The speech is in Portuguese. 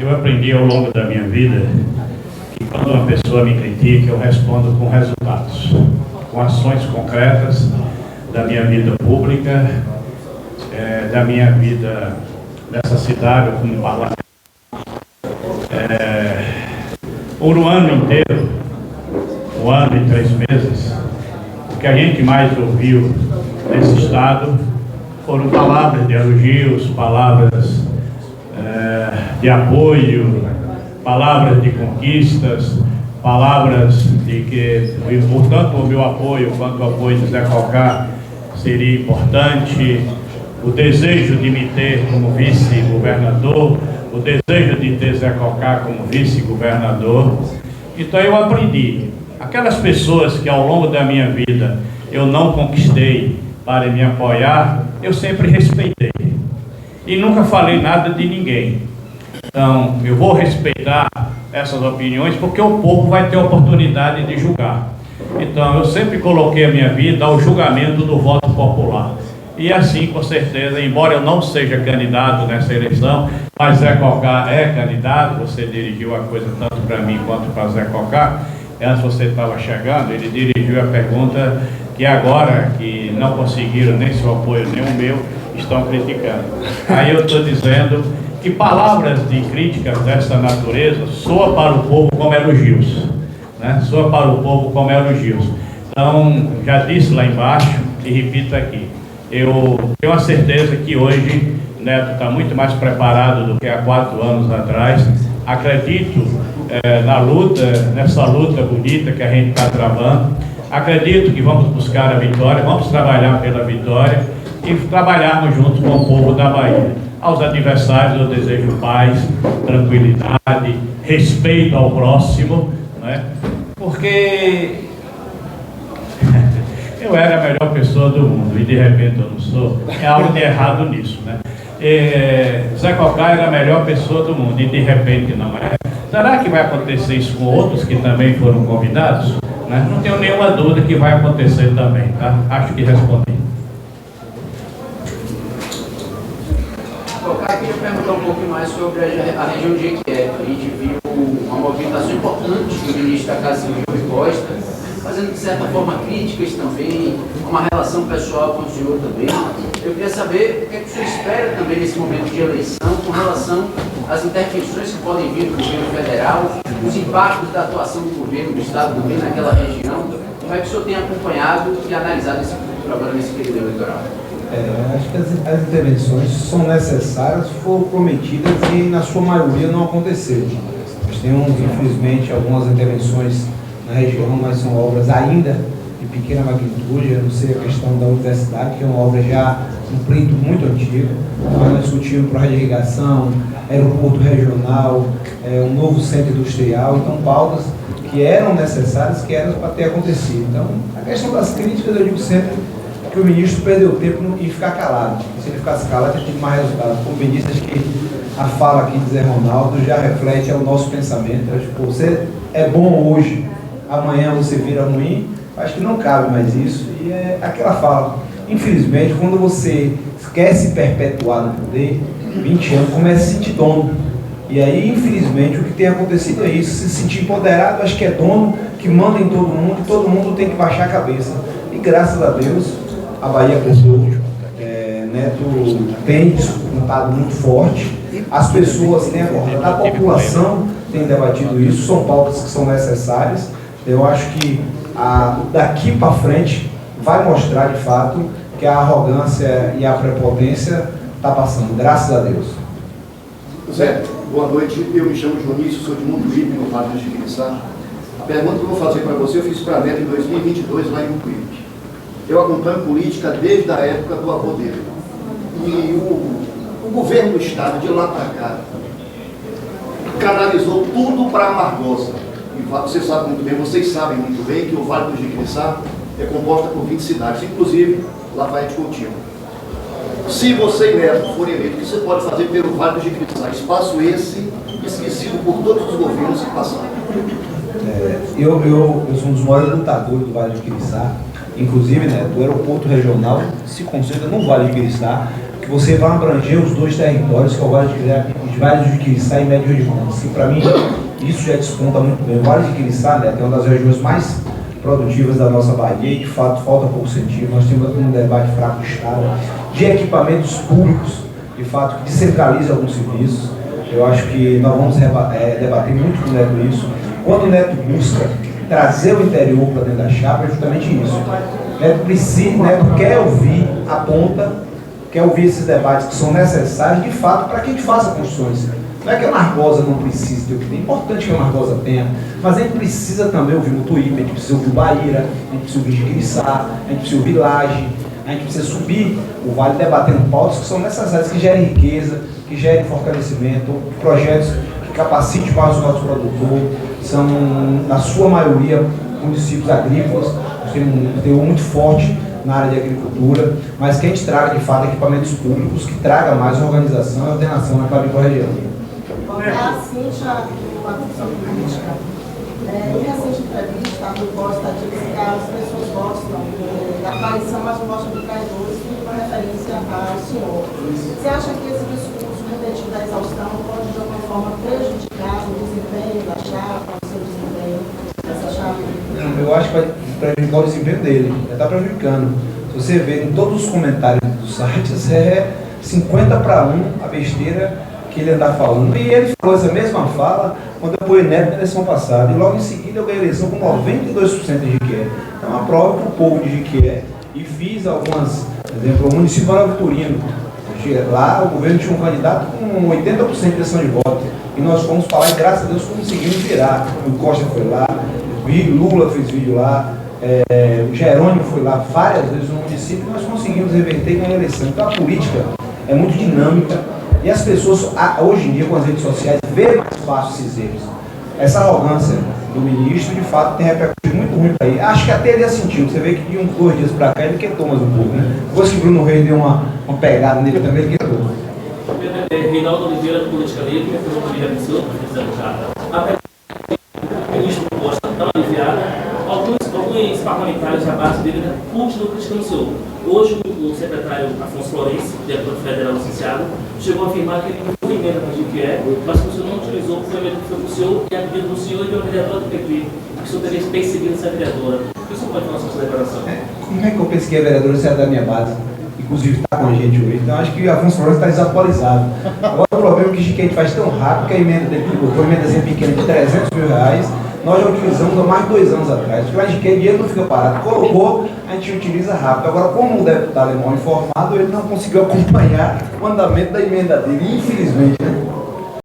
Eu aprendi ao longo da minha vida que quando uma pessoa me critica, eu respondo com resultados, com ações concretas da minha vida pública, da minha vida nessa cidade como parlamentar. Por um ano inteiro, um ano e 3 meses, o que a gente mais ouviu nesse estado foram palavras de elogios, palavras de apoio, palavras de conquistas, palavras de que, tanto o meu apoio quanto o apoio de Zé Calcar seria importante, o desejo de me ter como vice-governador, o desejo de ter Zé Calcar como vice-governador. Então eu aprendi. Aquelas pessoas que ao longo da minha vida eu não conquistei para me apoiar, eu sempre respeitei. E nunca falei nada de ninguém. Então, eu vou respeitar essas opiniões porque o povo vai ter a oportunidade de julgar. Então, eu sempre coloquei a minha vida ao julgamento do voto popular. E assim, com certeza, embora eu não seja candidato nessa eleição, mas Zé Calcar é candidato, você dirigiu a coisa tanto para mim quanto para Zé Calcar. Antes você estava chegando, ele dirigiu a pergunta que agora, que não conseguiram nem seu apoio, nem o meu, estão criticando. Aí eu estou dizendo que palavras de críticas dessa natureza soa para o povo como elogios, né? Soa para o povo como elogios. Então, já disse lá embaixo e repito aqui, eu tenho a certeza que hoje Neto está muito mais preparado do que há 4 anos atrás. Acredito na luta, nessa luta bonita que a gente está travando. Acredito que vamos buscar a vitória, vamos trabalhar pela vitória e trabalharmos junto com o povo da Bahia. Aos adversários eu desejo paz, tranquilidade, respeito ao próximo, né? Porque eu era a melhor pessoa do mundo e de repente eu não sou. É algo de errado nisso, né? Zé Calcar era a melhor pessoa do mundo e de repente não é. Será que vai acontecer isso com outros que também foram convidados? Né? Não tenho nenhuma dúvida que vai acontecer também, tá? Acho que respondi. Eu queria perguntar um pouco mais sobre a região de Jequié. A gente viu uma movimentação importante do ministro da Casa Civil, Rui Costa, fazendo de certa forma críticas também, uma relação pessoal com o senhor também. Eu queria saber o que é que o senhor espera também nesse momento de eleição com relação às intervenções que podem vir do governo federal, os impactos da atuação do governo do estado também naquela região. Como é que o senhor tem acompanhado e analisado esse futuro agora nesse período eleitoral? Acho que as intervenções são necessárias, foram prometidas e na sua maioria não aconteceram. Nós temos, infelizmente, algumas intervenções na região, mas são obras ainda de pequena magnitude, a não ser a questão da universidade, que é uma obra já um pleito muito antigo. Nós discutimos projeto de irrigação, aeroporto regional, um novo centro industrial, então pautas que eram necessárias, que eram para ter acontecido. Então, a questão das críticas, eu digo sempre que o ministro perdeu tempo em ficar calado. Se ele ficasse calado, ele tinha mais resultado. Como ministro, acho que a fala aqui de Zé Ronaldo já reflete o nosso pensamento. Acho que você é bom hoje, amanhã você vira ruim. Acho que não cabe mais isso. E é aquela fala. Infelizmente, quando você quer se perpetuar no poder, 20 anos, começa a se sentir dono. E aí, infelizmente, o que tem acontecido é isso. Se sentir empoderado, acho que é dono, que manda em todo mundo tem que baixar a cabeça. E graças a Deus, a Bahia cresceu. Neto tem disputado muito forte. As pessoas têm acordado, a população tem debatido isso. São pautas que são necessárias. Eu acho que daqui para frente vai mostrar de fato que a arrogância e a prepotência está passando, graças a Deus. Zé, boa noite. Eu me chamo Jonício, sou de Mutuípe, no Vale do Jiquiriçá. A pergunta que eu vou fazer para você, eu fiz para a Neto em 2022, lá em Mutuípe. Eu acompanho política desde a época do avô dele. E o governo do estado, de lá para cá, canalizou tudo para a Amargosa. E você sabe muito bem, vocês sabem muito bem que o Vale do Jiquiriçá é composta por 20 cidades, inclusive Lafayette Coutinho. Se você e Neto forem eleitos, o que você pode fazer pelo Vale do Jiquiriçá? Espaço esse esquecido por todos os governos que passaram. Eu sou um dos maiores lutadores do Vale do Jiquiriçá. Inclusive, né, do aeroporto regional se concentra no Vale do Jiquiriçá. que você vai abranger os dois territórios, que é o Vale de Jiquiriçá e Médio Rio de Contas. E para mim, isso já desponta muito bem. O Vale de Jiquiriçá, né, é uma das regiões mais produtivas da nossa Bahia e, de fato, falta pouco incentivo. Nós temos um debate fraco de Estado, de equipamentos públicos, de fato, que descentraliza alguns serviços. Eu acho que nós vamos debater muito com o Neto isso. Quando o Neto busca trazer o interior para dentro da chapa, é justamente isso. O Neto quer ouvir a ponta, quer ouvir esses debates que são necessários, de fato, para que a gente faça construções. Não é que a Margosa não precise ter o que tem, é importante que a Margosa tenha, mas a gente precisa também ouvir Mutuípe, a gente precisa ouvir o Bahia, a gente precisa ouvir Jiquiriçá, a gente precisa ouvir Laje, a gente precisa subir o Vale debatendo pautas que são necessárias, que gerem riqueza, que gerem fortalecimento, projetos que capacitem mais o nosso produtor, são, na sua maioria, municípios agrícolas, tem um teor muito forte na área de agricultura, mas que a gente traga, de fato, equipamentos públicos, que traga mais organização e ordenação na clavícula região. É a Cíntia, com a função política. Em recente entrevista, a Rui Costa disse que as pessoas gostam da aparição, mas não gostam de traidores, tudo uma referência ao senhor. Você acha que esse discurso repetido da exaustão pode, de alguma forma, prejudicar o desempenho da chapa, o seu desempenho dessa chapa? Eu acho que vai prejudicar o desempenho dele, já está prejudicando. Se você vê em todos os comentários dos sites, é 50-1 a besteira que ele anda falando. E ele falou essa mesma fala quando eu apoiei Neto na eleição passada. E logo em seguida eu ganhei a eleição com 92% de Jiquié. Então a prova para o povo de Jiquié. E fiz algumas, por exemplo, o município de Nova Vitorino. Lá o governo tinha um candidato com 80% de intenção de voto. E nós fomos falar e graças a Deus conseguimos virar. O Costa foi lá, Lula fez vídeo lá, o Jerônimo foi lá várias vezes no município e nós conseguimos reverter e ganhar a eleição. Então a política é muito dinâmica. E as pessoas, hoje em dia, com as redes sociais, vê mais fácil esses erros. Essa arrogância do ministro, de fato, tem repercutido muito ruim para ele. Acho que até ele sentiu. Você vê que de uns 2 dias para cá ele quietou mais um pouco, né? Depois que Bruno Reis deu uma pegada nele também, ele quietou. Reinaldo Oliveira, do Política Livre, filosofia absurda, precisamos já. O ministro Costa tão aliviado. Alguns parlamentares da base dele continuam criticando o senhor. Hoje, o secretário Afonso Florencio, deputado federal licenciado, chegou a afirmar que ele não foi emenda para Jiquié, mas que o senhor não utilizou o emenda que foi para o senhor e a pedido do senhor e de uma vereadora do PP, que o senhor teria perseguido essa vereadora. O que o senhor pode falar sobre essa declaração? Como é que eu persegui a vereadora se era da minha base? Inclusive está com a gente hoje. Então acho que o Afonso Florencio está desatualizado. Agora o problema é que Jiquié faz tão rápido que a emenda dele foi uma emendazinha pequena de R$300 mil. Nós já utilizamos há mais de 2 anos atrás. Porque lá de que dinheiro não fica parado. Colocou, a gente utiliza rápido. Agora, como o deputado é mal informado, ele não conseguiu acompanhar o andamento da emenda dele, infelizmente, né?